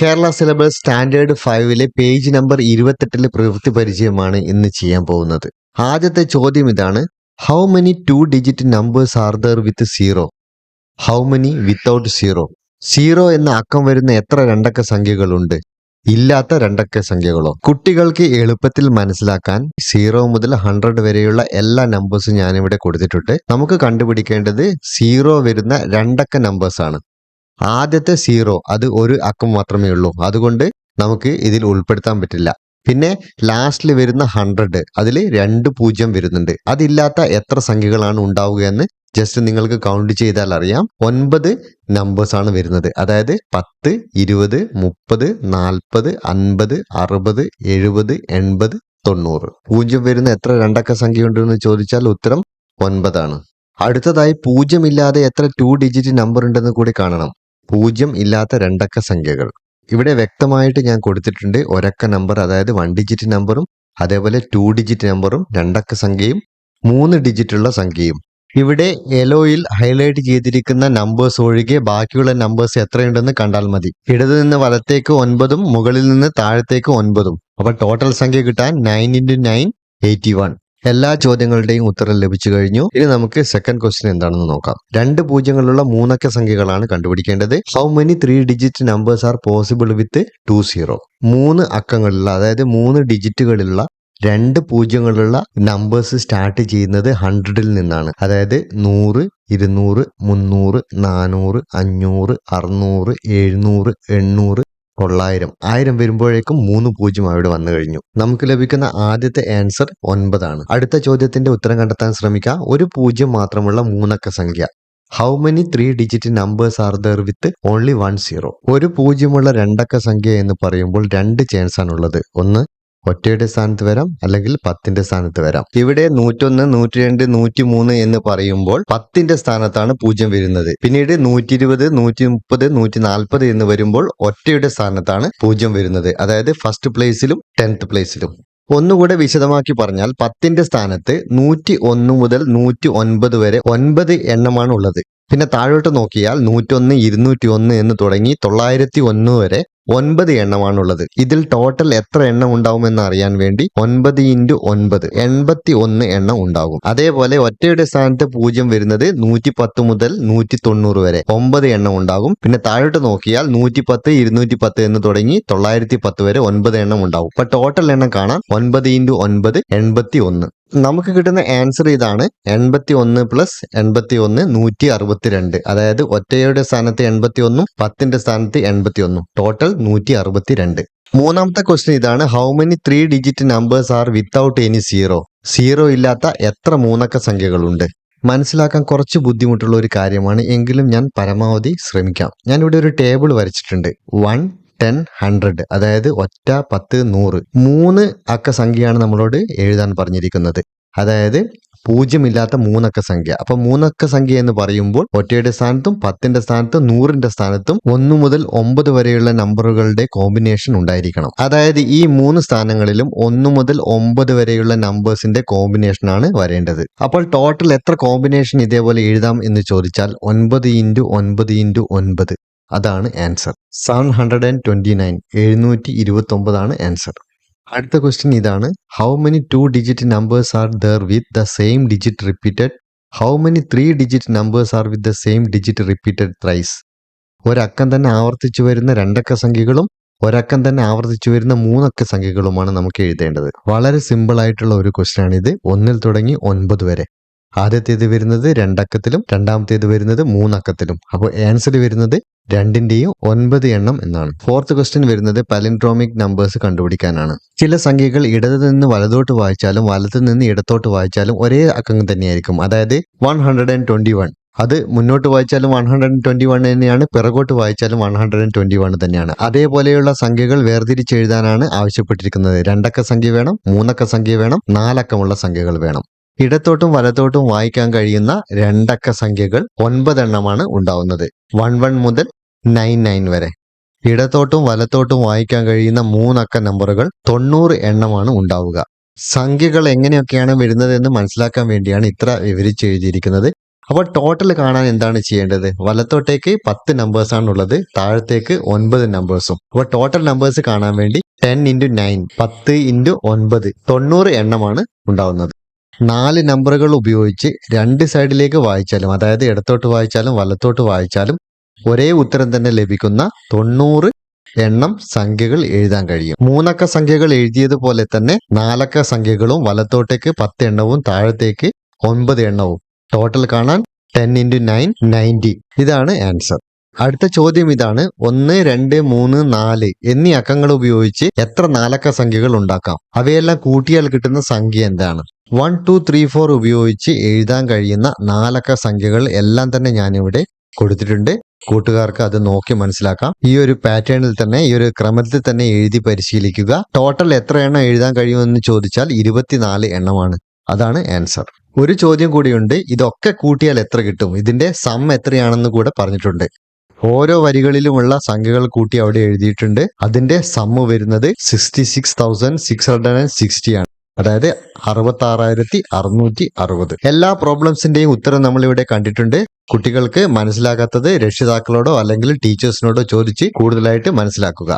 Kerala syllabus standard 5 page number 28 പ്രവൃത്തി പരിചയമാണ് ഇന്ന് ചെയ്യാൻ പോകുന്നത്. ആദ്യത്തെ ചോദ്യം ഇതാണ്: how many 2 digit numbers are there with zero? How many without zero? Zero എന്ന അക്കം വരുന്ന എത്ര രണ്ടക്ക സംഖ്യകളുണ്ട്? ഇല്ലാത്ത രണ്ടക്ക സംഖ്യകളോ? കുട്ടികൾക്ക് എളുപ്പത്തിൽ മനസ്സിലാക്കാൻ 0 മുതൽ 100 വരെയുള്ള എല്ലാ നമ്പേഴ്സും ഞാനിവിടെ കൊടുത്തിട്ടുണ്ട്. നമുക്ക് കണ്ടുപിടിക്കേണ്ടത് സീറോ വരുന്ന രണ്ടക്ക നമ്പേഴ്സ് ആണ്. ആദ്യത്തെ 0 അത് ഒരു അക്കം മാത്രമേ ഉള്ളൂ, അതുകൊണ്ട് നമുക്ക് ഇതിൽ ഉൾപ്പെടുത്താൻ പറ്റില്ല. പിന്നെ ലാസ്റ്റിൽ വരുന്ന 100 അതിൽ 2 പൂജ്യം വരുന്നുണ്ട്. അതില്ലാത്ത എത്ര സംഖ്യകളാണ് ഉണ്ടാവുക എന്ന് ജസ്റ്റ് നിങ്ങൾക്ക് കൗണ്ട് ചെയ്താൽ അറിയാം. 9 നമ്പേഴ്സ് ആണ് വരുന്നത്. അതായത് 10, 20, 30, 40, 50, 60, 70, 80, 90. പൂജ്യം വരുന്ന എത്ര രണ്ടക്ക സംഖ്യ ഉണ്ടെന്ന് ചോദിച്ചാൽ ഉത്തരം 9 ആണ്. അടുത്തതായി പൂജ്യമില്ലാതെ എത്ര 2 ഡിജിറ്റ് നമ്പർ ഉണ്ടെന്ന് കൂടി കാണണം. പൂജ്യം ഇല്ലാത്ത രണ്ടക്ക സംഖ്യകൾ ഇവിടെ വ്യക്തമായിട്ട് ഞാൻ കൊടുത്തിട്ടുണ്ട്. ഒരക്ക നമ്പർ അതായത് 1 ഡിജിറ്റ് നമ്പറും അതേപോലെ 2 ഡിജിറ്റ് നമ്പറും രണ്ടക്ക സംഖ്യയും 3 ഡിജിറ്റുള്ള സംഖ്യയും. ഇവിടെ യെലോയിൽ ഹൈലൈറ്റ് ചെയ്തിരിക്കുന്ന നമ്പേഴ്സ് ഒഴികെ ബാക്കിയുള്ള നമ്പേഴ്സ് എത്രയുണ്ടെന്ന് കണ്ടാൽ മതി. ഇടതു നിന്ന് വലത്തേക്ക് 9ഉം മുകളിൽ നിന്ന് താഴത്തേക്ക് 9ഉം. അപ്പൊ ടോട്ടൽ സംഖ്യ കിട്ടാൻ 9 × 9 81. എല്ലാ ചോദ്യങ്ങളുടെയും ഉത്തരം ലഭിച്ചു കഴിഞ്ഞു. ഇനി നമുക്ക് സെക്കൻഡ് ക്വസ്റ്റ്യൻ എന്താണെന്ന് നോക്കാം. 2 പൂജ്യങ്ങളുള്ള 3 അക്ക സംഖ്യകളാണ് കണ്ടുപിടിക്കേണ്ടത്. How many 3 digit numbers R possible with 2 zero? 3 അക്കങ്ങളുള്ള അതായത് 3 ഡിജിറ്റുകളുള്ള 2 പൂജ്യങ്ങളുള്ള നമ്പേഴ്സ് സ്റ്റാർട്ട് ചെയ്യുന്നത് 100ൽ നിന്നാണ്. അതായത് 100, 200, 300, 400, 500, 600, 700, 800, 900. 1000 വരുമ്പോഴേക്കും 3 പൂജ്യം അവിടെ വന്നു കഴിഞ്ഞു. നമുക്ക് ലഭിക്കുന്ന ആദ്യത്തെ ആൻസർ 9 ആണ്. അടുത്ത ചോദ്യത്തിന്റെ ഉത്തരം കണ്ടെത്താൻ ശ്രമിക്കാം. ഒരു പൂജ്യം മാത്രമുള്ള 3 അക്ക സംഖ്യ. How many 3 digit numbers are there with only 1 zero? ഒരു പൂജ്യമുള്ള രണ്ടക്ക സംഖ്യ എന്ന് പറയുമ്പോൾ 2 ചാൻസ് ആണുള്ളത്. ഒന്ന് ഒറ്റയുടെ സ്ഥാനത്ത് വരാം, അല്ലെങ്കിൽ 10ന്റെ സ്ഥാനത്ത് വരാം. ഇവിടെ 101, 102, 103 എന്ന് പറയുമ്പോൾ 10ന്റെ സ്ഥാനത്താണ് പൂജ്യം വരുന്നത്. പിന്നീട് 120, 130, 140 എന്ന് വരുമ്പോൾ ഒറ്റയുടെ സ്ഥാനത്താണ് പൂജ്യം വരുന്നത്. അതായത് ഫസ്റ്റ് പ്ലേസിലും 10th പ്ലേസിലും. ഒന്നുകൂടെ വിശദമാക്കി പറഞ്ഞാൽ 10ന്റെ സ്ഥാനത്ത് 101 മുതൽ 109 വരെ 9 എണ്ണമാണ് ഉള്ളത്. പിന്നെ താഴോട്ട് നോക്കിയാൽ 101, 201 എന്ന് തുടങ്ങി 901 വരെ 9 എണ്ണമാണുള്ളത്. ഇതിൽ ടോട്ടൽ എത്ര എണ്ണം ഉണ്ടാവുമെന്ന് അറിയാൻ വേണ്ടി 9 × 9 81 എണ്ണം ഉണ്ടാകും. അതേപോലെ ഒറ്റയുടെ സ്ഥാനത്ത് പൂജ്യം വരുന്നത് 110 മുതൽ 190 വരെ 9 എണ്ണം ഉണ്ടാകും. പിന്നെ താഴോട്ട് നോക്കിയാൽ 110, 210 എന്ന് തുടങ്ങി 910 വരെ 9 എണ്ണം ഉണ്ടാകും. അപ്പൊ ടോട്ടൽ എണ്ണം കാണാൻ 9 × 9 81. നമുക്ക് കിട്ടുന്ന ആൻസർ ഇതാണ്. 81 + 81 162. അതായത് ഒറ്റയുടെ സ്ഥാനത്ത് 81ഉം 10ന്റെ സ്ഥാനത്ത് 81ഉം ടോട്ടൽ 162. മൂന്നാമത്തെ ക്വസ്റ്റ്യൻ ഇതാണ്: how many 3 digit numbers R without any zero? Zero ഇല്ലാത്ത എത്ര 3 അക്ക സംഖ്യകളുണ്ട്? മനസ്സിലാക്കാൻ കുറച്ച് ബുദ്ധിമുട്ടുള്ള ഒരു കാര്യമാണ്, എങ്കിലും ഞാൻ പരമാവധി ശ്രമിക്കാം. ഞാൻ ഇവിടെ ഒരു ടേബിൾ വരച്ചിട്ടുണ്ട്. 1, 10, 100. അതായത് ഒറ്റ, 10, 100. 3 അക്ക സംഖ്യയാണ് നമ്മളോട് എഴുതാൻ പറഞ്ഞിരിക്കുന്നത്. അതായത് പൂജ്യമില്ലാത്ത 3 അക്ക സംഖ്യ. അപ്പൊ 3 അക്ക സംഖ്യ എന്ന് പറയുമ്പോൾ ഒറ്റയുടെ സ്ഥാനത്തും 10ന്റെ സ്ഥാനത്തും 100ന്റെ സ്ഥാനത്തും 1 മുതൽ 9 വരെയുള്ള നമ്പറുകളുടെ കോമ്പിനേഷൻ ഉണ്ടായിരിക്കണം. അതായത് ഈ 3 സ്ഥാനങ്ങളിലും 1 മുതൽ 9 വരെയുള്ള നമ്പേഴ്സിന്റെ കോമ്പിനേഷൻ ആണ് വരേണ്ടത്. അപ്പോൾ ടോട്ടൽ എത്ര കോമ്പിനേഷൻ ഇതേപോലെ എഴുതാം എന്ന് ചോദിച്ചാൽ 9 × 9 × 9. അതാണ് ആൻസർ. 729. 729 ആണ് ആൻസർ. അടുത്ത ക്വസ്റ്റ്യൻ ഇതാണ്: how many 2 digit numbers are there with the same digit repeated? How many 3 digit numbers are with the same digit repeated thrice? ഒരക്കം തന്നെ ആവർത്തിച്ചു വരുന്ന രണ്ടക്ക സംഖ്യകളും ഒരക്കം തന്നെ ആവർത്തിച്ചു വരുന്ന 3 അക്ക സംഖ്യകളുമാണ് നമുക്ക് എഴുതേണ്ടത്. വളരെ സിമ്പിൾ ആയിട്ടുള്ള ഒരു ക്വസ്റ്റ്യൻ ആണ് ഇത്. 1 തുടങ്ങി 9 വരെ. ആദ്യത്തേത് വരുന്നത് 2 അക്കത്തിലും രണ്ടാമത്തേത് വരുന്നത് 3 അക്കത്തിലും. അപ്പോൾ ആൻസർ വരുന്നത് 2ന്റെയും 9 എണ്ണം എന്നാണ്. ഫോർത്ത് ക്വസ്റ്റ്യൻ വരുന്നത് പാലിൻഡ്രോമിക് നമ്പേഴ്സ് കണ്ടുപിടിക്കാനാണ്. ചില സംഖ്യകൾ ഇടതു നിന്ന് വലതോട്ട് വായിച്ചാലും വലത്തു നിന്ന് ഇടത്തോട്ട് വായിച്ചാലും ഒരേ അക്കം തന്നെയായിരിക്കും. അതായത് 121. അത് മുന്നോട്ട് വായിച്ചാലും 121 തന്നെയാണ്, പിറകോട്ട് വായിച്ചാലും 121 തന്നെയാണ്. അതേപോലെയുള്ള സംഖ്യകൾ വേർതിരിച്ചെഴുതാനാണ് ആവശ്യപ്പെട്ടിരിക്കുന്നത്. 2 അക്ക സംഖ്യ വേണം, 3 അക്ക സംഖ്യ വേണം, 4 അക്കമുള്ള സംഖ്യകൾ വേണം. ഇടത്തോട്ടും വലത്തോട്ടും വായിക്കാൻ കഴിയുന്ന 2 അക്ക സംഖ്യകൾ 9 എണ്ണമാണ് ഉണ്ടാവുന്നത്. 11 മുതൽ 99 വരെ. ഇടത്തോട്ടും വലത്തോട്ടും വായിക്കാൻ കഴിയുന്ന 3 അക്ക നമ്പറുകൾ 90 എണ്ണമാണ് ഉണ്ടാവുക. സംഖ്യകൾ എങ്ങനെയൊക്കെയാണ് വരുന്നതെന്ന് മനസ്സിലാക്കാൻ വേണ്ടിയാണ് ഇത്ര വിവരിച്ച് എഴുതിയിരിക്കുന്നത്. അപ്പോൾ ടോട്ടൽ കാണാൻ എന്താണ് ചെയ്യേണ്ടത്? വലത്തോട്ടേക്ക് 10 നമ്പേഴ്സ് ആണുള്ളത്, താഴത്തേക്ക് 9 നമ്പേഴ്സും. അപ്പോൾ ടോട്ടൽ നമ്പേഴ്സ് കാണാൻ വേണ്ടി 10 ഇൻറ്റു 9 10 ഇൻറ്റു 9 90 എണ്ണമാണ് ഉണ്ടാവുന്നത്. 4 നമ്പറുകൾ ഉപയോഗിച്ച് രണ്ട് സൈഡിലേക്ക് വായിച്ചാലും, അതായത് ഇടത്തോട്ട് വായിച്ചാലും വലത്തോട്ട് വായിച്ചാലും ഒരേ ഉത്തരം തന്നെ ലഭിക്കുന്ന 90 എണ്ണം സംഖ്യകൾ എഴുതാൻ കഴിയും. 3 അക്ക സംഖ്യകൾ എഴുതിയതുപോലെ തന്നെ 4 അക്ക സംഖ്യകളും വലത്തോട്ടേക്ക് 10 എണ്ണവും താഴത്തേക്ക് 9 എണ്ണവും. ടോട്ടൽ കാണാൻ 10 ഇൻറ്റു 9 90. ഇതാണ് ആൻസർ. അടുത്ത ചോദ്യം ഇതാണ്: 1, 2, 3, 4 എന്നീ അക്കങ്ങൾ ഉപയോഗിച്ച് എത്ര 4 അക്ക സംഖ്യകൾ ഉണ്ടാക്കാം? അവയെല്ലാം കൂട്ടിയാൽ കിട്ടുന്ന സംഖ്യ എന്താണ്? 1, 2, 3, 4 ഉപയോഗിച്ച് എഴുതാൻ കഴിയുന്ന 4 അക്ക സംഖ്യകൾ എല്ലാം തന്നെ ഞാനിവിടെ കൊടുത്തിട്ടുണ്ട്. കൂട്ടുകാർക്ക് അത് നോക്കി മനസ്സിലാക്കാം. ഈ ഒരു പാറ്റേണിൽ തന്നെ, ഈ ഒരു ക്രമത്തിൽ തന്നെ എഴുതി പരിശീലിക്കുക. ടോട്ടൽ എത്ര എണ്ണം എഴുതാൻ കഴിയുമെന്ന് ചോദിച്ചാൽ 24 എണ്ണമാണ്. അതാണ് ആൻസർ. ഒരു ചോദ്യം കൂടിയുണ്ട്: ഇതൊക്കെ കൂട്ടിയാൽ എത്ര കിട്ടും? ഇതിന്റെ സം എത്രയാണെന്ന് കൂടെ പറഞ്ഞിട്ടുണ്ട്. ഓരോ വരികളിലുമുള്ള സംഖ്യകൾ കൂട്ടി അവിടെ എഴുതിയിട്ടുണ്ട്. അതിന്റെ സമ്മ് വരുന്നത് 66,660 ആണ്. അതായത് 66,660. എല്ലാ പ്രോബ്ലംസിന്റെയും ഉത്തരം നമ്മൾ ഇവിടെ കണ്ടിട്ടുണ്ട്. കുട്ടികൾക്ക് മനസ്സിലാകാത്തത് രക്ഷിതാക്കളോടോ അല്ലെങ്കിൽ ടീച്ചേഴ്സിനോടോ ചോദിച്ച് കൂടുതലായിട്ട് മനസ്സിലാക്കുക.